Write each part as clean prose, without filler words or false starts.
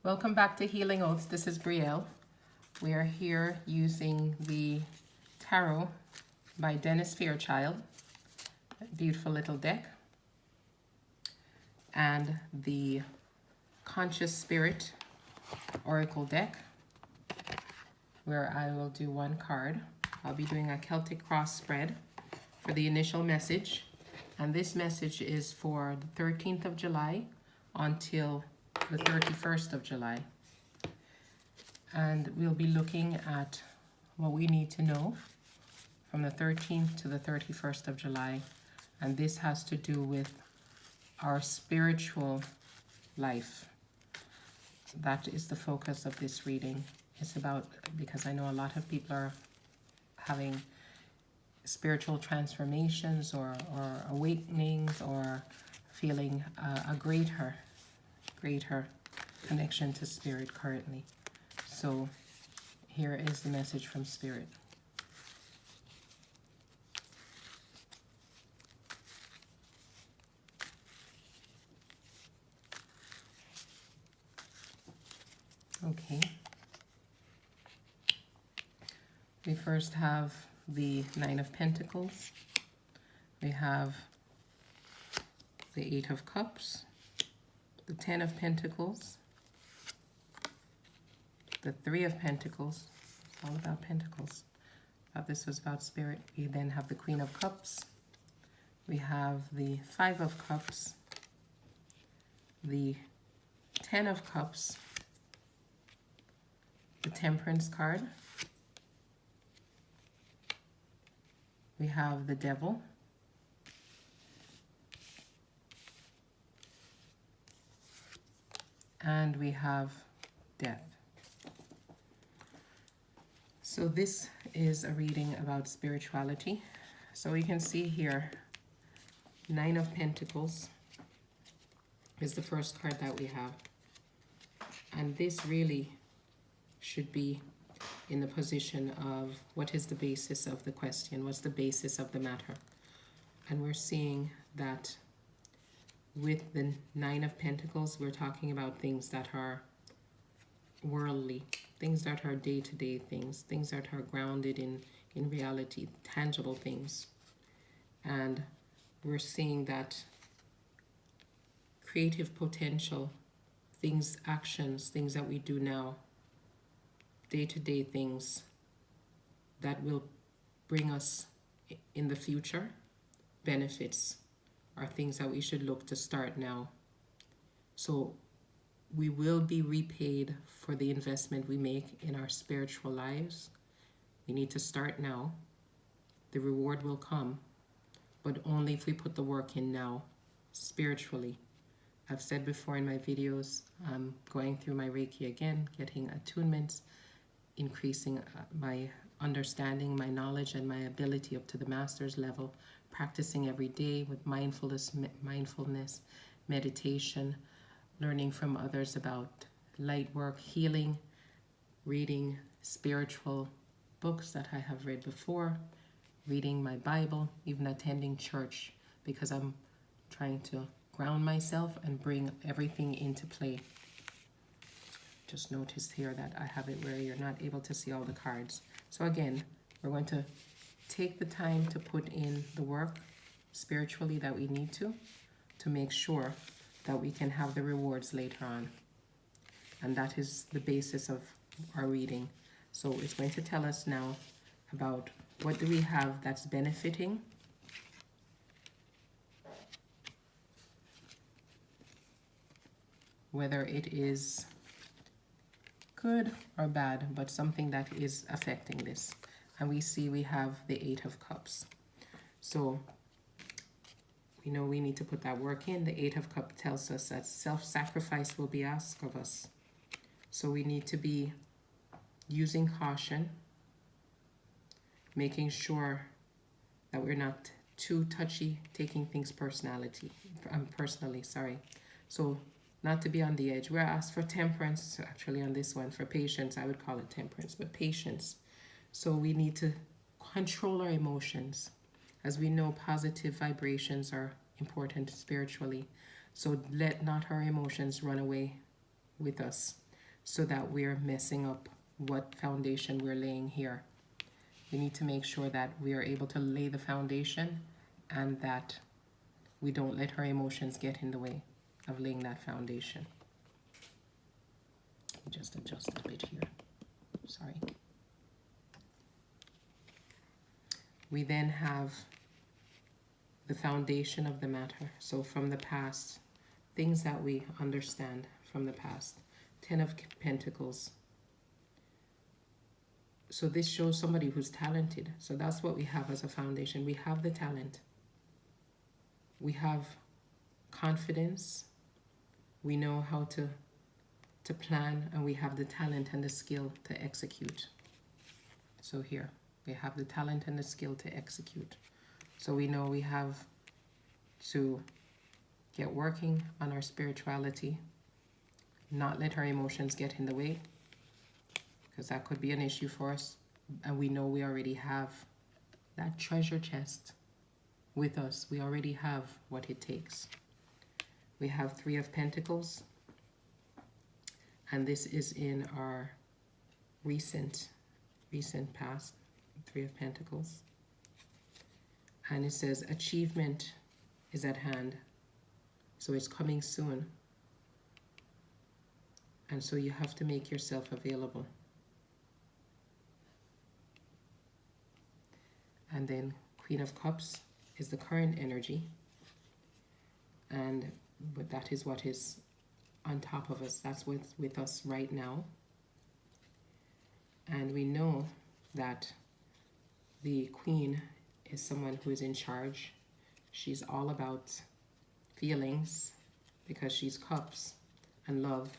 Welcome back to Healing Oats. This is Brielle. We are here using the Tarot by Dennis Fairchild, a beautiful little deck, and the Conscious Spirit Oracle deck, where I will do one card. I'll be doing a Celtic cross spread for the initial message, and this message is for the 13th of July until the 31st of July. And we'll be looking at what we need to know from the 13th to the 31st of July. And this has to do with our spiritual life. That is the focus of this reading. It's about, because I know a lot of people are having spiritual transformations or awakenings or feeling a greater connection to Spirit currently. So here is the message from Spirit. Okay. We first have the Nine of Pentacles. We have the Eight of Cups, the Ten of Pentacles, the Three of Pentacles. It's all about Pentacles. I thought this was about Spirit. We then have the Queen of Cups. We have the Five of Cups, the Ten of Cups, the Temperance card. We have the Devil. And we have Death. So this is a reading about spirituality. So we can see here, Nine of Pentacles is the first card that we have. And this really should be in the position of what is the basis of the question, what's the basis of the matter. And we're seeing that with the Nine of Pentacles, we're talking about things that are worldly, things that are day-to-day things, things that are grounded in reality, tangible things. And we're seeing that creative potential, things, actions, things that we do now, day-to-day things that will bring us in the future benefits are things that we should look to start now. So we will be repaid for the investment we make in our spiritual lives. We need to start now. The reward will come, but only if we put the work in now, spiritually. I've said before in my videos, I'm going through my Reiki again, getting attunements, increasing my understanding, my knowledge, and my ability up to the master's level, practicing every day with mindfulness, meditation, learning from others about light work, healing, reading spiritual books that I have read before, reading my Bible, even attending church, because I'm trying to ground myself and bring everything into play. Just notice here that I have it where you're not able to see all the cards. So again, we're going to take the time to put in the work spiritually that we need to make sure that we can have the rewards later on. And that is the basis of our reading. So it's going to tell us now about what do we have that's benefiting, whether it is good or bad, but something that is affecting this. And we see we have the Eight of Cups. So we know we need to put that work in. The Eight of Cups tells us that self-sacrifice will be asked of us. So we need to be using caution, making sure that we're not too touchy, taking things personally. So not to be on the edge. We're asked for temperance, actually on this one, for patience. I would call it temperance, but patience. So we need to control our emotions. As we know, positive vibrations are important spiritually. So let not our emotions run away with us. so that we're messing up what foundation we're laying here. We need to make sure that we are able to lay the foundation and that we don't let our emotions get in the way of laying that foundation. Just adjust a bit here. Sorry. We then have the foundation of the matter. So from the past, things that we understand from the past. 10 of Pentacles. So this shows somebody who's talented. So that's what we have as a foundation. We have the talent. We have confidence. We know how to plan, and we have the talent and the skill to execute. So here, we have the talent and the skill to execute. So we know we have to get working on our spirituality, not let our emotions get in the way, because that could be an issue for us. And we know we already have that treasure chest with us. We already have what it takes. We have 3 of Pentacles, and this is in our recent past, 3 of Pentacles. And it says achievement is at hand. So it's coming soon. And so you have to make yourself available. And then Queen of Cups is the current energy. But that is what is on top of us. That's what's with us right now. And we know that the Queen is someone who is in charge. She's all about feelings because she's cups and love.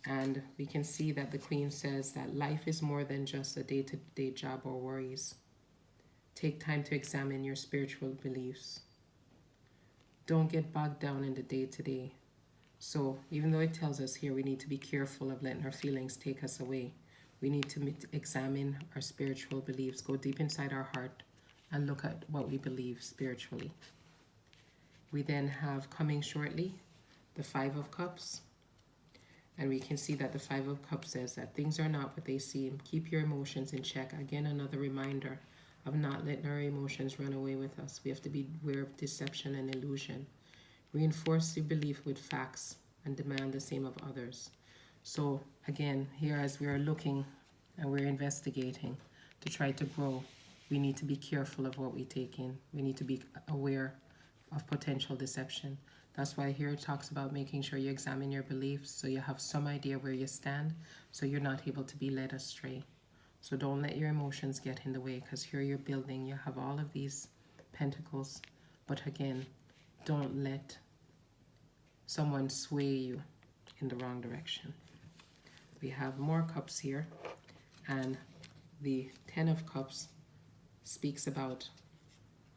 And we can see that the Queen says that life is more than just a day-to-day job or worries. Take time to examine your spiritual beliefs. Don't get bogged down in the day-to-day. So even though it tells us here we need to be careful of letting our feelings take us away, we need to examine our spiritual beliefs, go deep inside our heart, and look at what we believe spiritually. We then have coming shortly the 5 of Cups. And we can see that the 5 of Cups says that things are not what they seem. Keep your emotions in check. Again, another reminder of not letting our emotions run away with us. We have to be aware of deception and illusion. Reinforce your belief with facts and demand the same of others. So again, here as we are looking and we're investigating to try to grow, we need to be careful of what we take in. We need to be aware of potential deception. That's why here it talks about making sure you examine your beliefs so you have some idea where you stand, so you're not able to be led astray. So don't let your emotions get in the way, because here you're building, you have all of these pentacles. But again, don't let someone sway you in the wrong direction. We have more cups here, and the 10 of Cups speaks about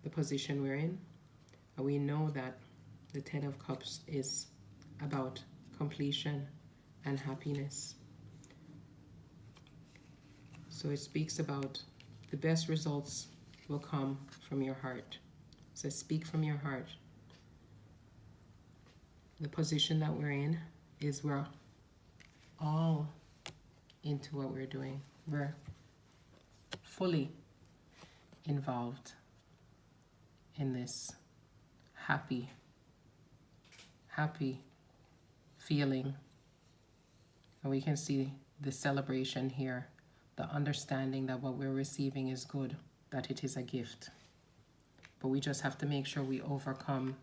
the position we're in. And we know that the 10 of Cups is about completion and happiness. So it speaks about the best results will come from your heart. So speak from your heart. The position that we're in is we're all into what we're doing. We're fully involved in this happy feeling. And we can see the celebration here, the understanding that what we're receiving is good, that it is a gift. But we just have to make sure we overcome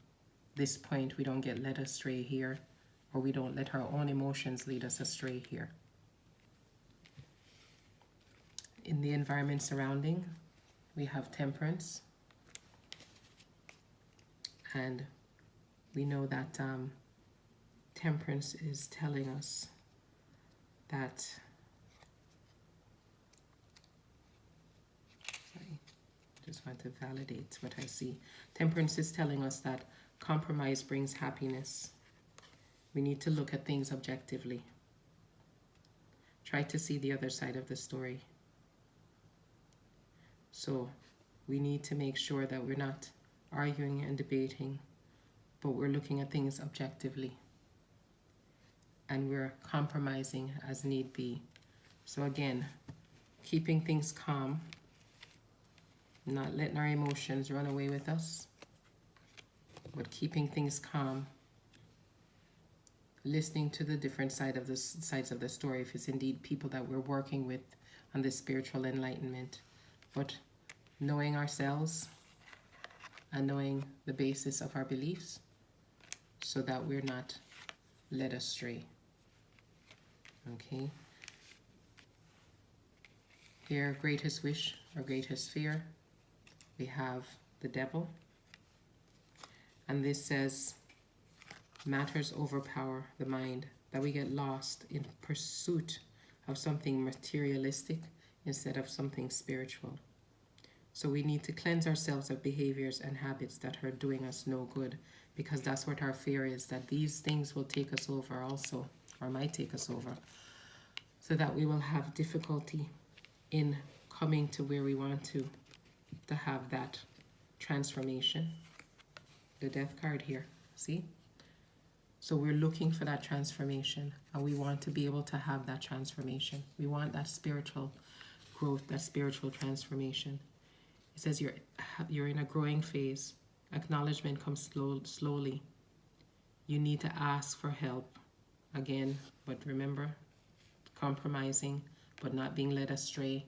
this point. We don't get led astray here, or we don't let our own emotions lead us astray here. In the environment surrounding, we have Temperance. And we know that Temperance is telling us that, sorry, just want to validate what I see. Temperance is telling us that compromise brings happiness. We need to look at things objectively. Try to see the other side of the story. So we need to make sure that we're not arguing and debating, but we're looking at things objectively. and we're compromising as need be. So again, keeping things calm, not letting our emotions run away with us, but keeping things calm, listening to the different sides of the story if it's indeed people that we're working with on this spiritual enlightenment, but knowing ourselves and knowing the basis of our beliefs so that we're not led astray. Okay. Here, greatest wish or greatest fear, we have the devil. And this says, matters overpower the mind, that we get lost in pursuit of something materialistic instead of something spiritual. So we need to cleanse ourselves of behaviors and habits that are doing us no good, because that's what our fear is, that these things will take us over also, or might take us over, so that we will have difficulty in coming to where we want to have that transformation. The death card here, see? So we're looking for that transformation, and we want to be able to have that transformation. We want that spiritual growth, that spiritual transformation. It says you're in a growing phase. Acknowledgement comes slowly. You need to ask for help again, but remember, compromising, but not being led astray,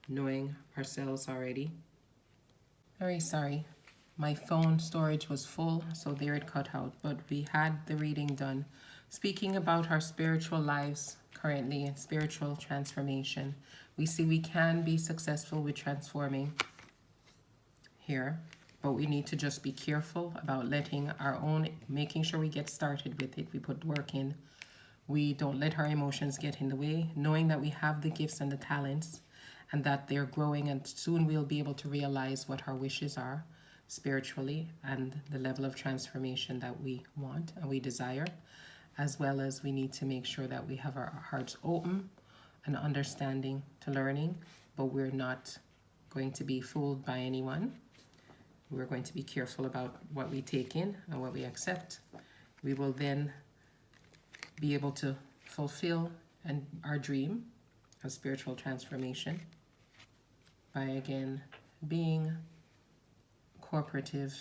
knowing ourselves already. Very sorry. My phone storage was full, so there it cut out, but we had the reading done. Speaking about our spiritual lives currently and spiritual transformation, we see we can be successful with transforming here, but we need to just be careful about making sure we get started with it. We put work in. We don't let our emotions get in the way, knowing that we have the gifts and the talents and that they're growing, and soon we'll be able to realize what our wishes are spiritually and the level of transformation that we want and we desire, as well as we need to make sure that we have our hearts open and understanding to learning, but we're not going to be fooled by anyone. We're going to be careful about what we take in and what we accept. We will then be able to fulfill our dream of spiritual transformation by, again, being cooperative,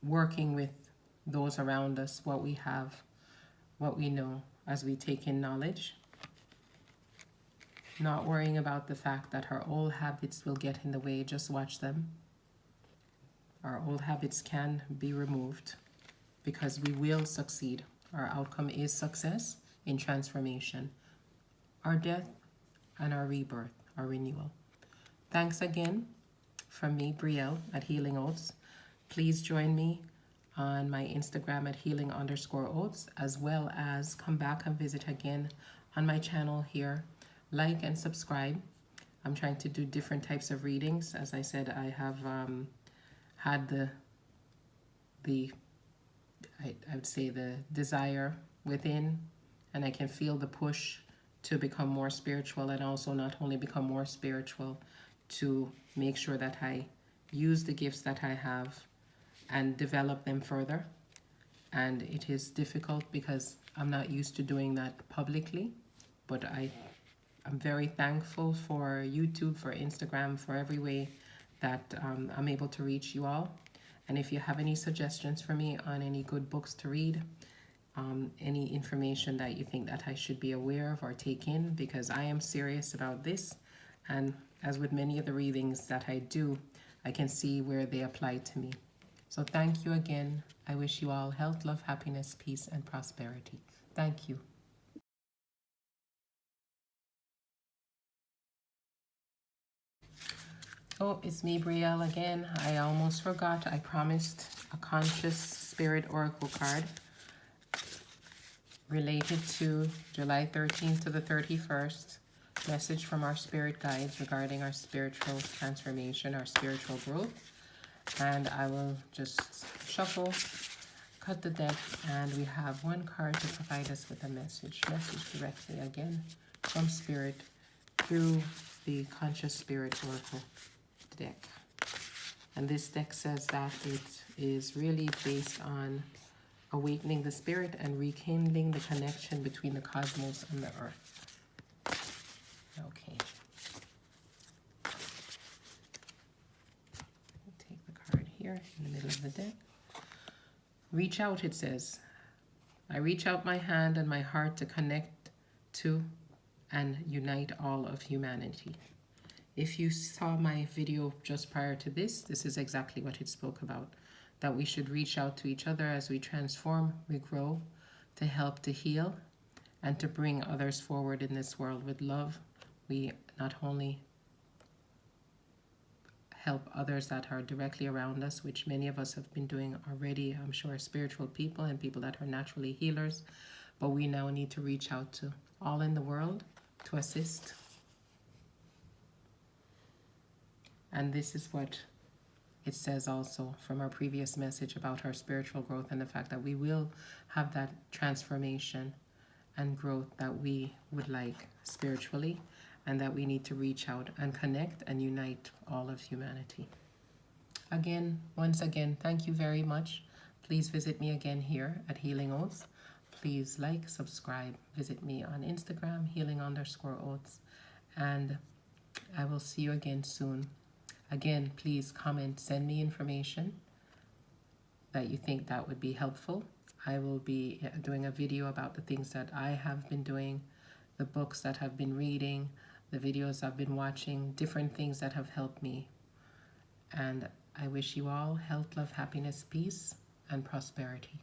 working with those around us, what we have, what we know, as we take in knowledge. Not worrying about the fact that our old habits will get in the way, just watch them. Our old habits can be removed because we will succeed. Our outcome is success in transformation, our death, and our rebirth, our renewal. Thanks again from me, Brielle, at Healing Oats. Please join me on my Instagram at healing_oats, as well as come back and visit again on my channel here. Like and subscribe. I'm trying to do different types of readings. As I said, I have had I would say the desire within, and I can feel the push to become more spiritual, and also not only become more spiritual, to make sure that I use the gifts that I have and develop them further. And it is difficult because I'm not used to doing that publicly, but I'm very thankful for YouTube, for Instagram, for every way that I'm able to reach you all. And if you have any suggestions for me on any good books to read, any information that you think that I should be aware of or take in, because I am serious about this. And as with many of the readings that I do, I can see where they apply to me. So thank you again. I wish you all health, love, happiness, peace, and prosperity. Thank you. Oh, it's me, Brielle, again. I almost forgot. I promised a conscious spirit oracle card related to July 13th to the 31st. Message from our spirit guides regarding our spiritual transformation, our spiritual growth. And I will just shuffle, cut the deck, and we have one card to provide us with a message. Message directly again from spirit through the conscious spirit oracle deck. And this deck says that it is really based on awakening the spirit and rekindling the connection between the cosmos and the earth. Okay. Take the card here in the middle of the deck. Reach out, it says. I reach out my hand and my heart to connect to and unite all of humanity. If you saw my video just prior to this, this is exactly what it spoke about. That we should reach out to each other as we transform, we grow, to help to heal, and to bring others forward in this world with love. We not only help others that are directly around us, which many of us have been doing already, I'm sure, spiritual people and people that are naturally healers, but we now need to reach out to all in the world to assist. And this is what it says also from our previous message about our spiritual growth and the fact that we will have that transformation and growth that we would like spiritually, and that we need to reach out and connect and unite all of humanity. Again, once again, thank you very much. Please visit me again here at Healing Oaths. Please like, subscribe, visit me on Instagram, healing_oaths, and I will see you again soon. Again, please comment, send me information that you think that would be helpful. I will be doing a video about the things that I have been doing, the books that I've been reading, the videos I've been watching, different things that have helped me. And I wish you all health, love, happiness, peace, and prosperity.